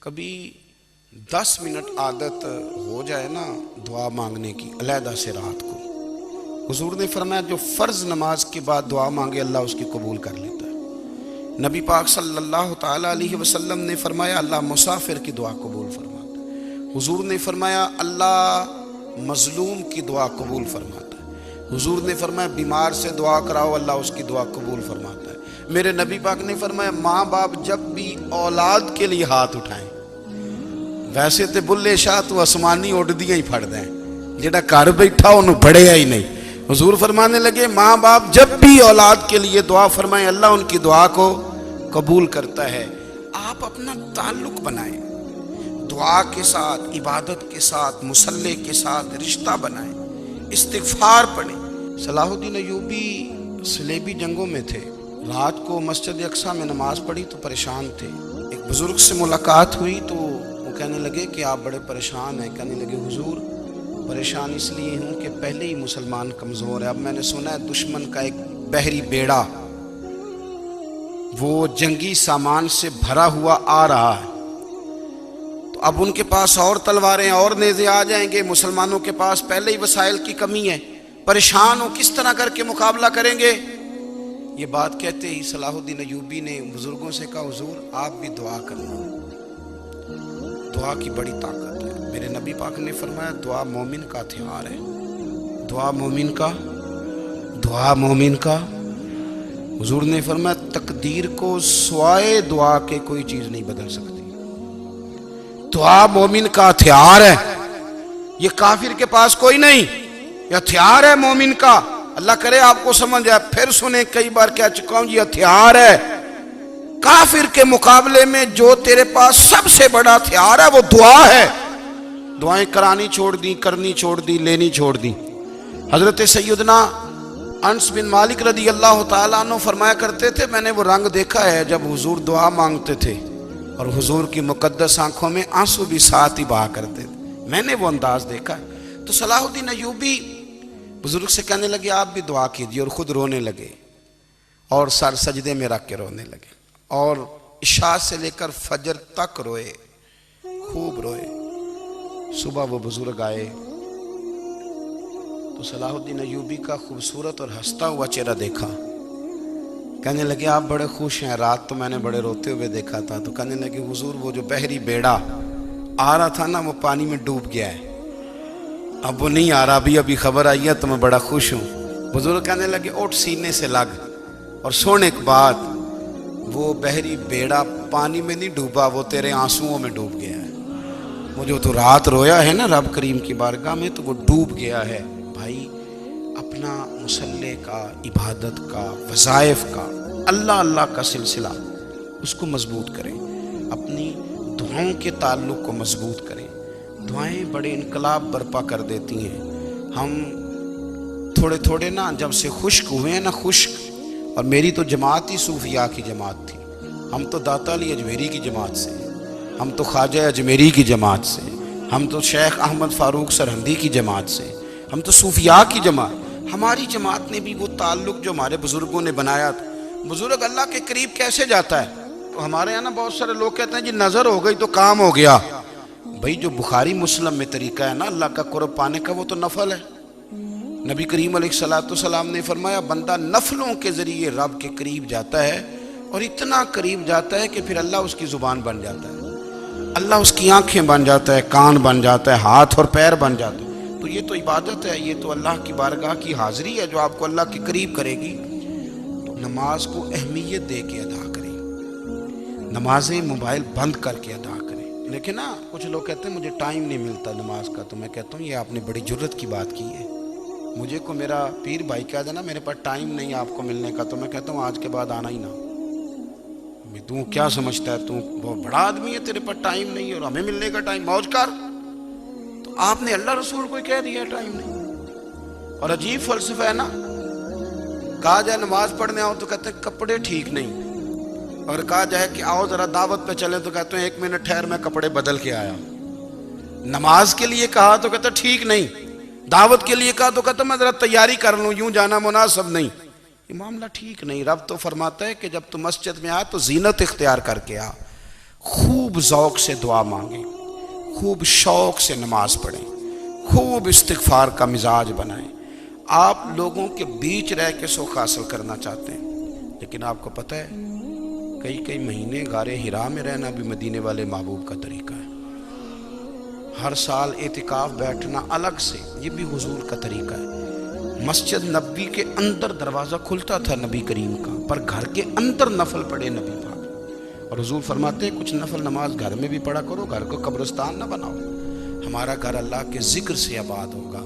کبھی 10 منٹ عادت ہو جائے نا دعا مانگنے کی علیحدہ سے رات کو، حضور نے فرمایا جو فرض نماز کے بعد دعا مانگے اللہ اس کی قبول کر لیتا ہے۔ نبی پاک صلی اللہ تعالیٰ علیہ وسلم نے فرمایا اللہ مسافر کی دعا قبول فرماتا ہے۔ حضور نے فرمایا اللہ مظلوم کی دعا قبول فرماتا ہے۔ حضور نے فرمایا بیمار سے دعا کراؤ اللہ اس کی دعا قبول فرماتا ہے۔ میرے نبی پاک نے فرمایا ماں باپ جب بھی اولاد کے لیے ہاتھ اٹھائیں، ویسے تے بلے شاہ تو آسمانی اڑ دیا ہی پھڑ دیں، جڑا گھر بیٹھا انہوں بڑھیا ہی نہیں۔ حضور فرمانے لگے ماں باپ جب بھی اولاد کے لیے دعا فرمائیں اللہ ان کی دعا کو قبول کرتا ہے۔ آپ اپنا تعلق بنائیں، دعا کے ساتھ، عبادت کے ساتھ، مصلی کے ساتھ رشتہ بنائیں، استغفار پڑھیں۔ صلاح الدین ایوبی صلیبی جنگوں میں تھے، رات کو مسجد اقصیٰ میں نماز پڑھی تو پریشان تھے۔ ایک بزرگ سے ملاقات ہوئی تو وہ کہنے لگے کہ آپ بڑے پریشان ہیں۔ کہنے لگے حضور پریشان اس لیے ہوں کہ پہلے ہی مسلمان کمزور ہے، اب میں نے سنا ہے دشمن کا ایک بحری بیڑا وہ جنگی سامان سے بھرا ہوا آ رہا ہے، تو اب ان کے پاس اور تلواریں اور نیزے آ جائیں گے، مسلمانوں کے پاس پہلے ہی وسائل کی کمی ہے، پریشان ہو کس طرح کر کے مقابلہ کریں گے۔ یہ بات کہتے ہی صلاح الدین ایوبی نے بزرگوں سے کہا حضور آپ بھی دعا کرنا، دعا کی بڑی طاقت ہے۔ میرے نبی پاک نے فرمایا دعا مومن کا ہتھیار ہے، دعا مومن کا حضور نے فرمایا تقدیر کو سوائے دعا کے کوئی چیز نہیں بدل سکتی۔ دعا مومن کا ہتھیار ہے، یہ کافر کے پاس کوئی نہیں، یہ ہتھیار ہے مومن کا۔ اللہ کرے آپ کو سمجھ آئے، پھر سنیں کئی بار کہہ چکا ہوں یہ ہتھیار ہے۔ کافر کے مقابلے میں جو تیرے پاس سب سے بڑا ہتھیار ہے وہ دعا ہے۔ دعائیں کرانی چھوڑ دی، کرنی چھوڑ دی، لینی چھوڑ دی۔ حضرت سیدنا انس بن مالک رضی اللہ تعالیٰ عنہ فرمایا کرتے تھے میں نے وہ رنگ دیکھا ہے جب حضور دعا مانگتے تھے اور حضور کی مقدس آنکھوں میں آنسو بھی ساتھ ہی بہا کرتے تھے، میں نے وہ انداز دیکھا ہے۔ تو صلاح الدین ایوبی بزرگ سے کہنے لگے آپ بھی دعا کیجیے، اور خود رونے لگے اور سر سجدے میں رکھ کے رونے لگے، اور عشاء سے لے کر فجر تک روئے، خوب روئے۔ صبح وہ بزرگ آئے تو صلاح الدین ایوبی کا خوبصورت اور ہنستا ہوا چہرہ دیکھا، کہنے لگے آپ بڑے خوش ہیں، رات تو میں نے بڑے روتے ہوئے دیکھا تھا۔ تو کہنے لگے حضور وہ جو بحری بیڑا آ رہا تھا نا وہ پانی میں ڈوب گیا ہے، اب وہ نہیں آ رہا، ابھی خبر آئی ہے تو میں بڑا خوش ہوں۔ بزرگ کہنے لگے اٹھ سینے سے لگ اور سن ایک بات، وہ بحری بیڑا پانی میں نہیں ڈوبا، وہ تیرے آنسوؤں میں ڈوب گیا ہے۔ وہ جو تو رات رویا ہے نا رب کریم کی بارگاہ میں تو وہ ڈوب گیا ہے۔ بھائی اپنا مصلی کا، عبادت کا، وظائف کا، اللہ کا سلسلہ اس کو مضبوط کریں، اپنی دعاؤں کے تعلق کو مضبوط کریں۔ دعائیں بڑے انقلاب برپا کر دیتی ہیں۔ ہم تھوڑے نا جب سے خشک ہوئے ہیں نا، خشک، اور میری تو جماعت ہی صوفیاء کی جماعت تھی، ہم تو داتا علی اجمیری کی جماعت سے، ہم تو خواجہ اجمیری کی جماعت سے، ہم تو شیخ احمد فاروق سرہندی کی جماعت سے، ہم تو صوفیاء کی جماعت۔ ہماری جماعت نے بھی وہ تعلق جو ہمارے بزرگوں نے بنایا تھا۔ بزرگ اللہ کے قریب کیسے جاتا ہے؟ تو ہمارے یہاں نا بہت سارے لوگ کہتے ہیں جی نظر ہو گئی تو کام ہو گیا۔ بھائی جو بخاری مسلم میں طریقہ ہے نا اللہ کا قرب پانے کا وہ تو نفل ہے۔ نبی کریم علیہ السلام نے فرمایا بندہ نفلوں کے ذریعے رب کے قریب جاتا ہے، اور اتنا قریب جاتا ہے کہ پھر اللہ اس کی زبان بن جاتا ہے، اللہ اس کی آنکھیں بن جاتا ہے، کان بن جاتا ہے، ہاتھ اور پیر بن جاتا ہے۔ تو یہ تو عبادت ہے، یہ تو اللہ کی بارگاہ کی حاضری ہے جو آپ کو اللہ کے قریب کرے گی۔ تو نماز کو اہمیت دے کے ادا کریں، نمازیں موبائل بند کر کے ادا کریں۔ لیکن نا کچھ لوگ کہتے ہیں مجھے ٹائم نہیں ملتا نماز کا، تو میں کہتا ہوں یہ آپ نے بڑی جرت کی بات کی ہے۔ مجھے کو میرا پیر بھائی کہہ دینا میرے پاس ٹائم نہیں آپ کو ملنے کا، تو میں کہتا ہوں آج کے بعد آنا ہی نہ۔ تو کیا سمجھتا ہے تو بہت بڑا آدمی ہے، تیرے پاس ٹائم نہیں ہے اور ہمیں ملنے کا ٹائم، موج کر۔ تو آپ نے اللہ رسول کو کہہ دیا ٹائم نہیں۔ اور عجیب فلسفہ ہے نا، کہا جائے نماز پڑھنے آؤ تو کہتے ہیں کپڑے ٹھیک نہیں، اور کہا جائے کہ آؤ ذرا دعوت پہ چلے تو کہتے ہیں 1 منٹ ٹھہر میں کپڑے بدل کے آیا۔ نماز کے لیے کہا تو کہتے ٹھیک نہیں، دعوت کے لیے کہا تو کہتا میں ذرا تیاری کر لوں، یوں جانا مناسب نہیں۔ یہ معاملہ ٹھیک نہیں۔ رب تو فرماتا ہے کہ جب تو مسجد میں آ تو زینت اختیار کر کے آ، خوب ذوق سے دعا مانگیں، خوب شوق سے نماز پڑھیں، خوب استغفار کا مزاج بنائیں۔ آپ لوگوں کے بیچ رہ کے سکھ حاصل کرنا چاہتے ہیں، لیکن آپ کو پتہ ہے کئی مہینے غار حرا میں رہنا بھی مدینے والے محبوب کا طریقہ ہے۔ ہر سال اعتکاف بیٹھنا الگ سے، یہ بھی حضور کا طریقہ ہے۔ مسجد نبوی کے اندر دروازہ کھلتا تھا نبی کریم کا، پر گھر کے اندر نفل پڑھے نبی پاک، اور حضور فرماتے ہیں کچھ نفل نماز گھر میں بھی پڑھا کرو، گھر کو قبرستان نہ بناؤ۔ ہمارا گھر اللہ کے ذکر سے آباد ہوگا،